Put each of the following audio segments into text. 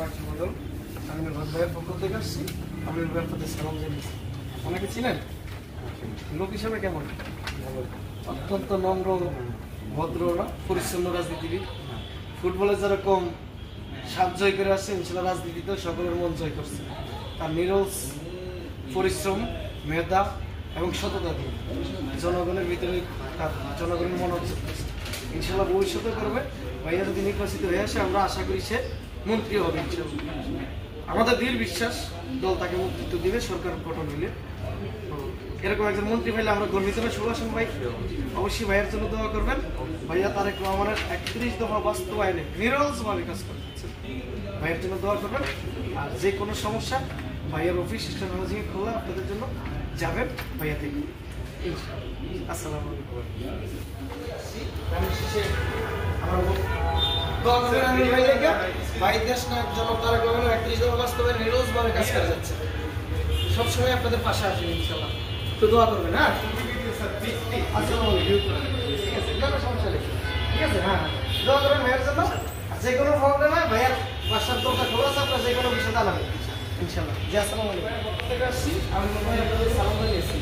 আমার জীবন আমি ভাইয়ের পক্ষ থেকে আসছি। আমি ভাইয়ের প্রতি সালাম জানিয়েছি। অনেকে ছিলেন লোক হিসাবে কেমন? অত্যন্ত নম্র, ভদ্র, পরিচ্ছন্ন রাজনীতিবিদ। ফুটবলে যেরকম সাত জয় করে আসছে, ইনশাল্লাহ রাজনীতিতেও সকলের মন জয় করছে। তার নিরলস পরিশ্রম, মেধা এবং সততা দিয়ে জনগণের ভিতরে তার জনগণের মন ইনশাল্লাহ ভবিষ্যতে করবে। ভাইয়া যদি নির্বাচিত হয়ে আসে, আমরা আশা করি সে মন্ত্রী হবে ইনশাল্লাহ। আমাদের দৃঢ় বিশ্বাস দল তাকে নেতৃত্ব দিবে সরকার গঠন হইলে। এরকম একজন মন্ত্রী পাইলে আমরা গর্বিত না। সুভাষণ ভাই অবশ্যই ভাইয়ের জন্য দোয়া করবেন। ভাইয়া তারেক রহমানের 31 দফা বাস্তবায়নে নিরলসভাবে কাজ করে যাচ্ছেন। ভাইয়ের জন্য দোয়া করবেন। আর যে কোনো সমস্যা ভাইয়ের অফিস ইস্টার্ন হাউজিং খোলা আপনাদের জন্য, যাবেন ভাইয়া থেকে। আসসালামু আলাইকুম। ভাই দেশ নায়ক জনাব তারেক রহমানের 31 দফা বাস্তবায়নে নিরলসভাবে কাজ করে যাচ্ছে। সবসময় আপনাদের পাশে আসবেন ইনশাল্লাহ। তো দোয়া করবেন। হ্যাঁ, ঠিক আছে। হ্যাঁ, দোয়া করবেন ভাইয়ের জন্য। যে কোনো প্রবলেম হয় ভাইয়ের বাসার দরজা খোলা আছে, আপনার যে কোনো বিষয় জানাবেন ইনশাল্লাহ। জি, আসসালামু আলাইকুম। আসছি আমি সালাম জানিয়েছি।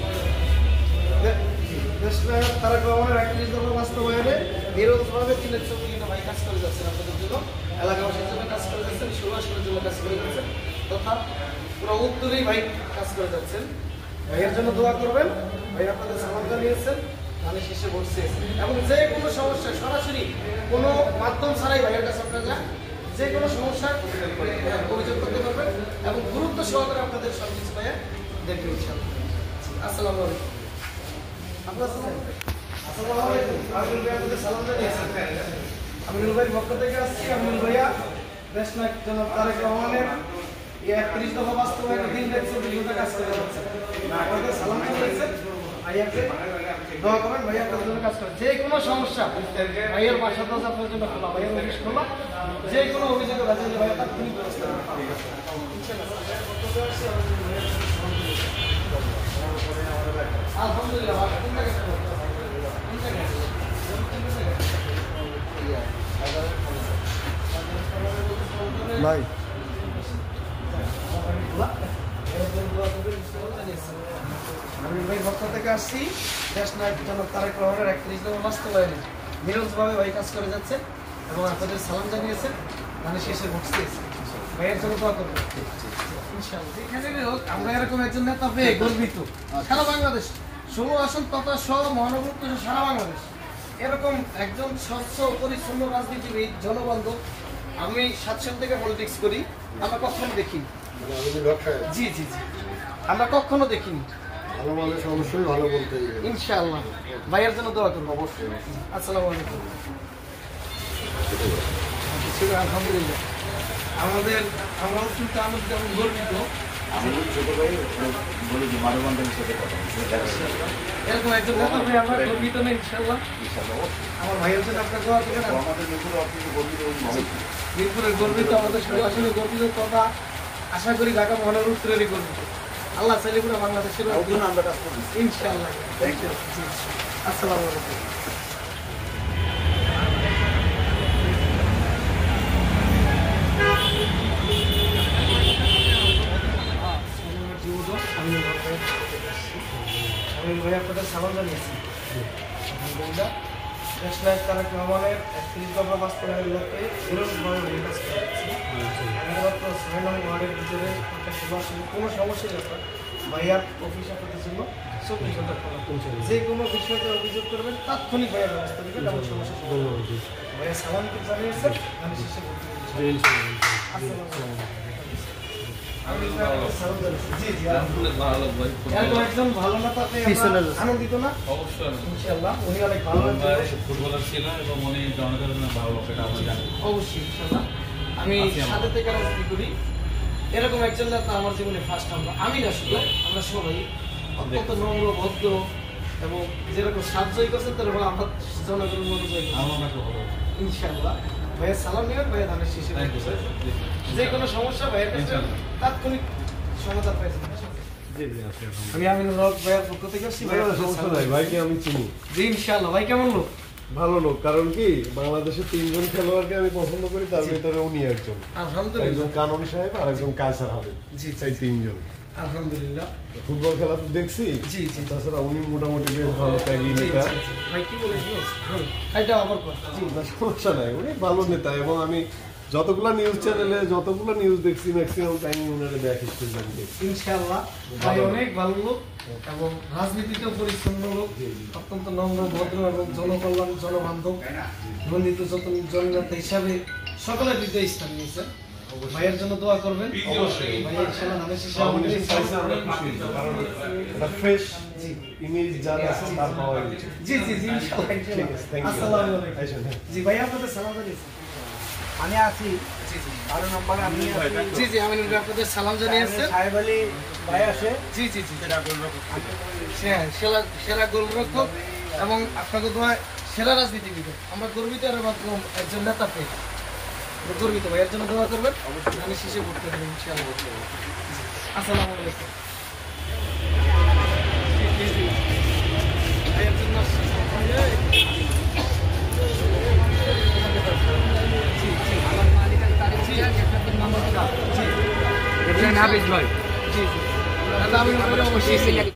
তারেক রহমানের 31 দফা বাস্তবায়নে নিরলসভাবে 364 ভাই কাজ করে যাচ্ছেন আপনাদের জন্য, এলাকাবাসীর জন্য কাজ করে যাচ্ছেন, সুভাষের জন্য কাজ করে যাচ্ছেন, তথা পুরো উত্তরেই ভাই কাজ করে যাচ্ছেন। ভাইয়ের জন্য দোয়া করবেন। ভাই আপনাদের সালাম জানিয়েছেন, ধানের শেষে বসছে এবং যে কোনো সমস্যা সরাসরি কোনো মাধ্যম ছাড়াই ভাইয়ের কাছে আপনারা যে কোনো সমস্যা অভিযোগ করতে পারবেন এবং গুরুত্ব সহকারে আপনাদের সবকিছু ভাইয়া দেখবেন ইনশাআল্লাহ। আসসালামু আলাইকুম। আপনার আসসালামু আলাইকুম। আমিনুল ভাই আপনাদের সালাম জানিয়েছেন। আমিনুল ভাইয়ের পক্ষ থেকে আসছি। আমিনুল ভাইয়া দেশ নায়ক জনাব তারেক রহমানের 31 দফা বাস্তবায়নে দিন রাত 24 ঘন্টা কাজ করে যাচ্ছে। আপনাদের সালাম জানিয়েছেন। ভাইয়াকে দোয়া করবেন। ভাইয়া আপনাদের জন্য কাজ করে যে কোনো সমস্যা ভাইয়ের বাসা দরজা আপনার জন্য খোলা, ভাইয়ের অফিস খোলা। যে কোনো অভিযোগ আছে যে ভাইয়া তাৎক্ষণিক ব্যবস্থা নেবেন। আলহামদুলিল্লাহ। ভাই আমি ভাই পক্ষ থেকে আসছি। দেশ নায়ক জনাব তারেক রহমানের 31 দফা বাস্তবায়নে নিরলসভাবে ভাই কাজ করে যাচ্ছেন এবং আপনাদের সালাম জানিয়েছেন, ধানের শেষে বসতে ভাইয়ের জন্য দোয়া করবেন ইনশাআল্লাহ। যেখানে হোক আমরা এরকম একজন নেতা পেয়ে গর্বিত। সারা বাংলাদেশ 16 আসন তথা সব মহানগর সারা বাংলাদেশ এরকম একজন স্বচ্ছ পরিচ্ছন্ন রাজনীতিবিদ, জনবান্ধব। আমি 7 সাল থেকে পলিটিক্স করি, আমরা কখনো দেখিনি। জি জি জি, আমরা কখনো দেখিনি। ভালো মানুষ অবশ্যই ভালো বলতে ইনশাআল্লাহ। ভাইয়ের জন্য দোয়া করবো অবশ্যই। আসসালামু আলাইকুম। আলহামদুলিল্লাহ। আমরাও কিন্তু যেমন গর্বিত। এরকম একজন নেতা ভাই আমরা গর্বিত না ইনশাআল্লাহ। আমার ভাইয়ের জন্য আপনার দোয়া করবেন। মিরপুরের গর্বিত, আমাদের আসলে গর্বিত কথা আশা করি ঢাকা মহানগর উত্তরেরই গর্বিত। আল্লাহ চাইলে পুরো বাংলাদেশের ইনশাআল্লাহ। আসসালামু আলাইকুম। আমি ভাই আপনাদের সালাম জানিয়েছি। আলহামদুলিল্লাহ। দেশ নায়ক তারেক রহমানের 31 দফা বাস্তবায়নের লক্ষ্যে নিরলসভাবে কাজ করে যাচ্ছি। মাত্র 6 নং ওয়ার্ডের ভিতরে কোনো সমস্যা আপনার ভাইয়ার অফিস আপনাদের জন্য 24 ঘন্টা খোলা। যে কোনো বিষয়তে অভিযোগ করবেন, তাৎক্ষণিক ভাইয়ার ব্যবস্থা নেবেন এবং সমস্যা ভাইয়া সালাম জানিয়েছেন। আমি শেষে বলতে একজন ভালো নেতা আনন্দিত না? অবশ্যই ইনশাআল্লাহ। উনি অনেক ভালো ফুটবলার ছিলেন এবং উনি জনগণের ভালো লোক, এটা আমরা জানি অবশ্যই ইনশাআল্লাহ। আমি সাথে থেকে রাজনীতি করি, এরকম একজন নেতা আমার জীবনে ফার্স্ট। আমি না শুধু আমরা সবাই অত্যন্ত নম্র, ভদ্র এবং যেরকম সাহায্যই করছেন তারপর আমরা জনগণের মনোযোগ ইনশাআল্লাহ। ভাইয়ের সালাম নেবেন, ভাইয়ের ধানের শীষে যে কোনো সমস্যা ভাইয়ের কাছে তাৎক্ষণিক সমাধান পাইছেন। আমি আমিনুল হক ভাইয়ের পক্ষ থেকে আসছি। ভাইকে আমি চিনি। জি ইনশাআল্লাহ। ভাই কেমন লোক? ভালো লোক, কারণ কি বাংলাদেশে 3 জন খেলোয়াড়কে আমি পছন্দ করি, তার ভিতরে উনি একজন। আলহামদুলিল্লাহ। একজন কাননি সাহেব আর একজন কায়সার হাবিব। জি, এই 3 জন। আলহামদুলিল্লাহ। ফুটবল খেলা তো দেখছি। জি জি। তাছাড়া উনি মোটামুটি বেশ ভালো ত্যাগী নেতা। ভাই কি বলেছিস? এটা আবার কর। জি, না, সমস্যা নাই, উনি ভালো নেতা। এবং আমি যতগুলা নিউজ চ্যানেলে যতগুলা নিউজ দেখছি ম্যাক্সিমাম টাইম উনারে ব্যাক স্টেজ জানি। ইনশাআল্লাহ ভাই অনেক ভালো লোক এবং রাজনীতিতেও পরিচ্ছন্ন লোক, অত্যন্ত নম্র ভদ্র এবং জনকল্যাণ জনবান্ধব মন্দিত জননেতা হিসাবে সকলের হৃদয় স্থান নিয়েছে। ভাইয়ের জন্য দোয়া করবেন অবশ্যই। ভাইয়ের সেনা ধানের শীষে নমিনেশন পাইছে, আমরা খুশি, কারণ এটা ফ্রেশ ইমেজ যার আছে তার পাওয়া উচিত। জি জি জি ইনশাআল্লাহ। ঠিক আছে, থ্যাংক ইউ। আসসালামু আলাইকুম। জি ভাই, আপনাদের সালাম জানিয়েছেন। আমি আছি। জি জি 12 নম্বরে আমি আছি। জি জি, আমিনুল ভাই আপনাদের সালাম জানিয়েছেন। সাহেব আলী ভাই আছে। জি জি জি, সেরা গোলরক্ষক এবং আপনাকে দোয়া সেরা রাজনীতিবিদ। আমরা গর্বিত এর মাধ্যমে একজন নেতা পেয়ে গর্বিত। ভাই এর জন্য দোয়া করবেন, আমি শেষে করতে দেবেন ইনশাআল্লাহ। আসসালামু আলাইকুম। ভাইয়ের জন্য হাফিজ ভাই। জি জি, আমি অবশ্যই